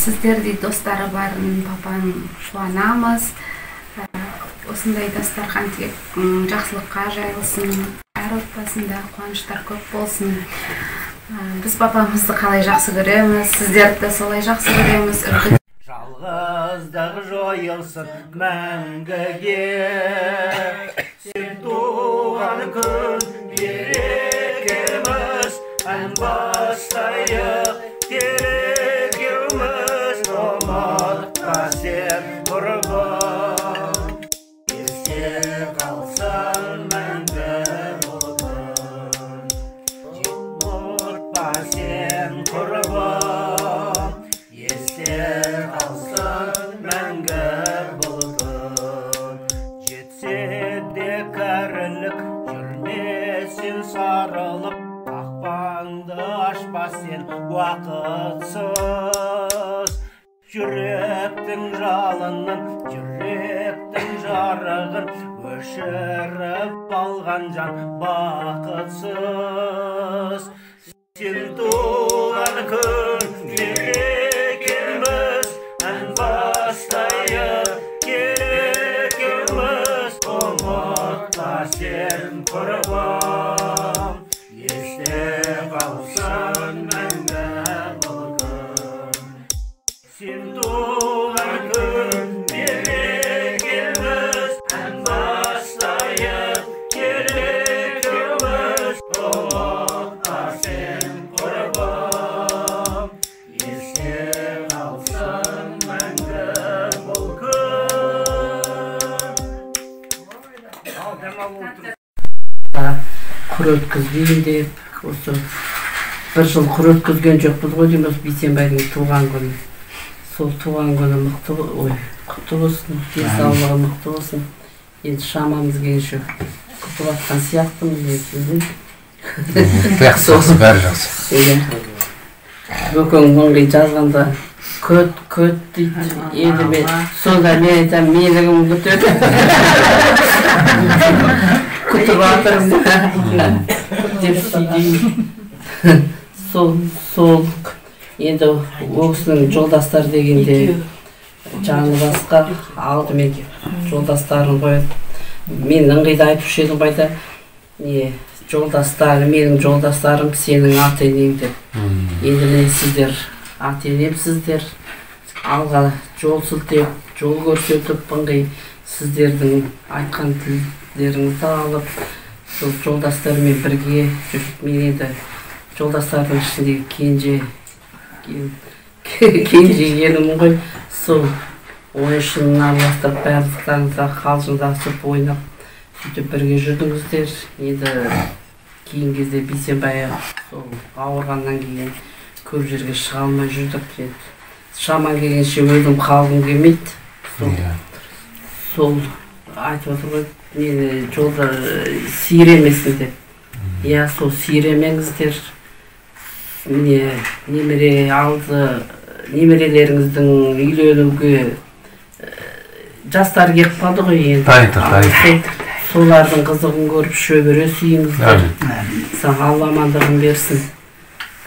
Сіздерде достары барын папан қуанамыз. Осындай дастархан тек жақсылыққа жайылсын, әр отбасында қуаныштар көп болсын. Біз папамызды қалай жақсы көреміз, сіздерді де солай жақсы көреміз. Жалғыздық жойылсын мәңгіге, сен туған күн берекеміз, ән бастайық керекеміз, ұмытпа сен құрбан, есте қалсын мәңгі бұл күн, ұмытпа сен құрбан, есте қалсын мәңгі бұл күн. Жетсе де кәрілік жүрмесін сарылып, қақпаңды ашпа сен уақытсыз. Жүректің жалынын, жүректің жарығын өшіріп алған жан бақытсыз. Сен туған күн берекеміз, ән бастайық керекеміз, ұмытпа сен құрбан, есте қалсын мәңгі бұл күн. Сен туған күн берекеміз, ән бастайық керекеміз, ұмытпа сен құрбан, есте қалсын мәңгі бұл күн. Құр өткізбейін деп, осы бір жыл құр өткізген жоқпыз ғой дейміз, Бейсенбайдың туған күні. Сол туған күні құтты болсын, денсаулығы мықты болсын. Енді шамамыз келгенше күтіп жатқан сияқтымыз ертеңде. Жақсы болсын, бәрі жақсы. Бөкен мұңғи жазғанда көт дейді. Енді мен сонда мен айтам, менігім күтеді. Күтіп жатырмын деп сөйлеймін. Сол енді өкісінің жолдастар дегенде жаны басқа, алдымен жолдастарын қойып, мен ыңғида айтушы едім байда, менің жолдастарым сенің ата-енең деп. Енді мен сіздер ата-енемсіздер, алға жол сілтеп, жол көрсетіп, ыңғи сіздердің айтқан тілдеріңізді алып, сол жолдастармен бірге жүріп, мен енді жолдастардың ішіндегі кенже елімін ғой, сол ойшылын араластырып, бәріздіктарыңызда қалжыңдасып, ойнап, сөйтіп бірге жүрдіңіздер. Енді кейін кезде Бейсенбай сол ауырғаннан кейін көп жерге шыға алмай жүрдік. Шаман келгенше өзім қалғым келмейді. Сол айтып отыр ғой, мені жолда сиремесін деп. Сол сиремеңіздер. Міне немерелеріңіздің үйленуге жастар кеп қалды ғой енді. Солардың қызығын көріп шөбере сүйіңіздер. Алла амандығын берсін.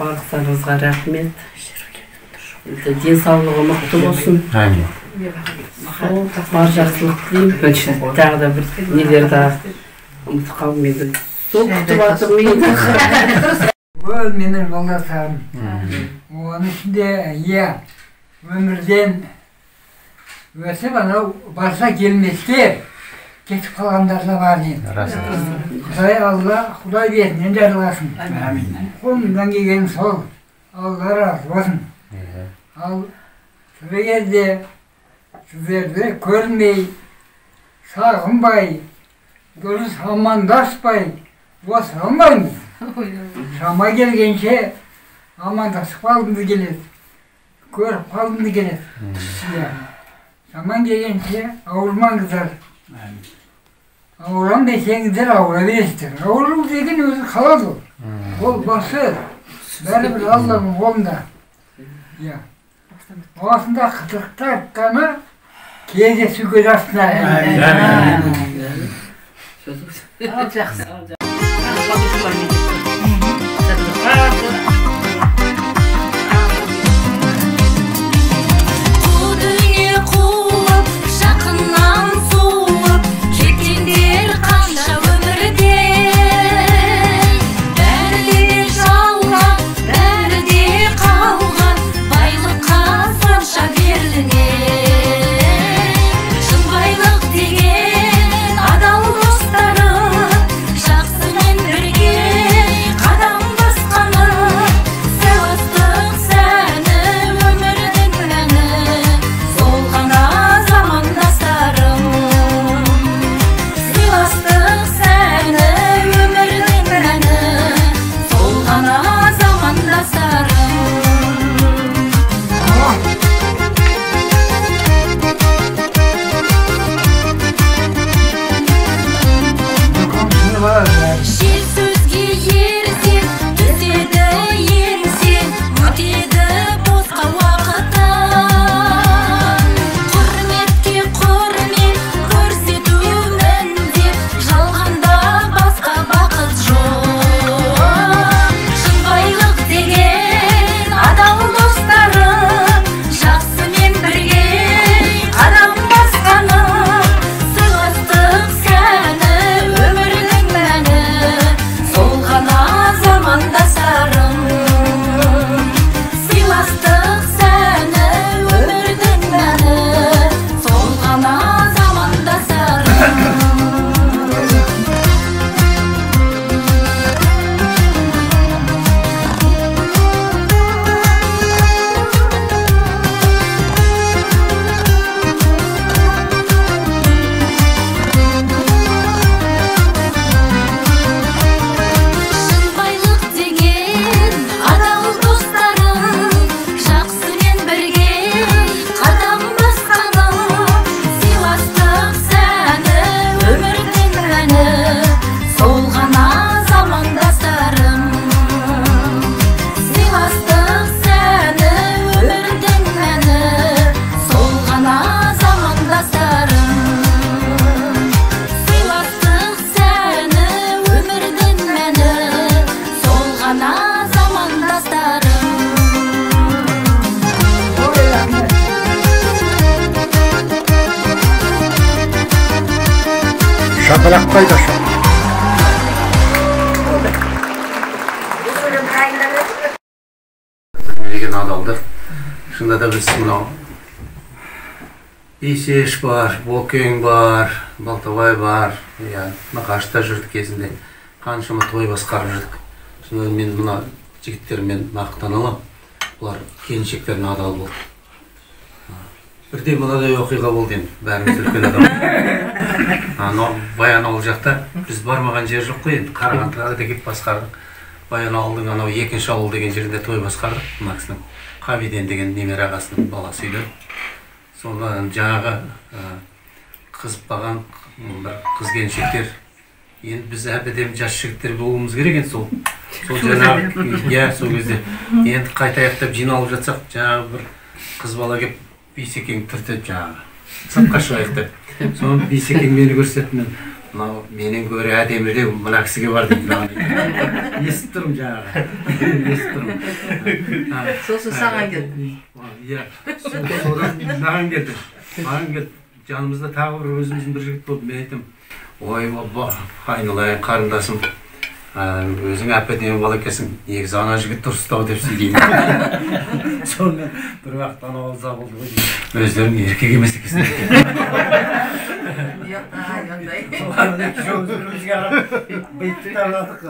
Барлықтарыңызға рахмет. денсаулығы мықты болсын. Әмин. Сол бар жақсылық тілеймін. Тағы да бір нелерді ұмытып қалдым енді. Сол күтіп жатырмын. Ол менің жолдастарым. Оның ішінде өмірден өсіп анау барса келмеске кетіп қалғандар да бар енді. Құдай бетінен жарылғасын. Қолымдан келген сол. Алла разы болсын. Ал сол кезде сіздерді көрмей, сағынбай, дұрыс амандаспай босыра алмаймыз. Шама келгенше амандасып қалғымыз келеді, көріп қалғымыз келеді. Шаман келгенше ауырмаңыздар. Ауырам десеңіздер ауыра бересіздер. Ауыру деген өзі қалады. Ол басы бәрібір Алланың қолында. Осында қытырықта қана кездесуге жасына. Жақсы. Şapalak koydu şu. Bilmеген adamdır. Şunda da biz mınау Исеш бар, Болкең бар, Балтабай бар. Мақашта жүрдік кезінде. Қаншама той басқарып жүрдік. Шында мен мына жігіттермен мақтанамын. Бұлар келіншектеріне адал болды. Бірде мынадай оқиға болды енді. Бәріміз үлкен адам. Баянауыл жақта біз бармаған жер жоқ қой енді. Қарағандыға да келіп басқардық. Баянауылдың анау екінші ауыл деген жерінде той басқардық. Мына кісінің Қабиден деген немере ағасының баласы үйленді. Сонда жаңағы қызып қалған бір қыз келіншектер, енді біз әбден жас жігіттер болуымыз керек енді сол жаңағы, сол кезде енді қайта аяқтап жиналып жатсақ, жаңағы бір қыз бала келіп Бейсекең түртіп жаңағы сыртқа шығайық деп. Соны Бейсекең мені көрсетті, мынау менен гөрі әдемілеу мына кісіге бар дейді. Естіп тұрмын жаңағы. Естіп тұрмын. Сосын саған келді. Iya, sodan mаған келді. Жанымызда тағы бір өзіміздің бір жігіт болды. Мен айтым, ой баба, айналайын қарындасым, өзің әппетеме бала екенсің, негізі ана жігіт дұрыстау деп сөйлеймін. Сонымен бір уақыт ана олза болды ғой. Өздерің еркек емес екенсің. Өзімізге қарап, бейітті тағадық,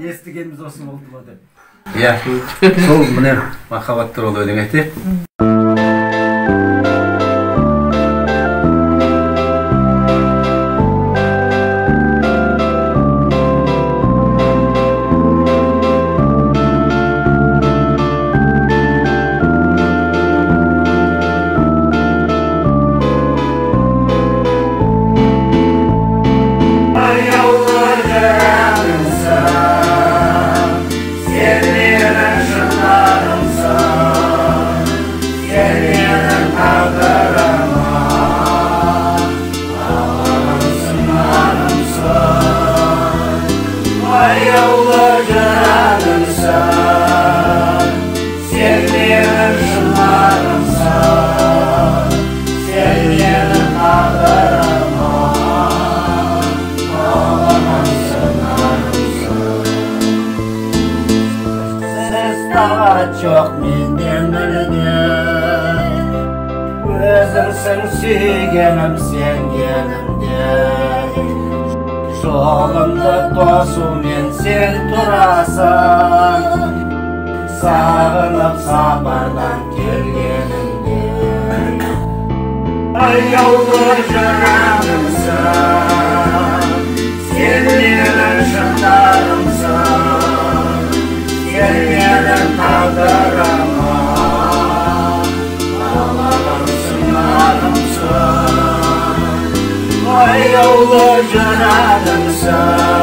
естігеніміз осы болды ма деп. Иә, сол міне махаббат туралы өлең айтайық. Çok menden bildim, özünsün suygenim sen genimde. Jolumda dosumen sen turasın, sağınıp sapardan kelgenimde. Ay yollar canımsın, sen benim şınlarımsın. Gelmeyelim tağdırıma, ağlarımsın, ağrımsın. Ay yollar canımsın.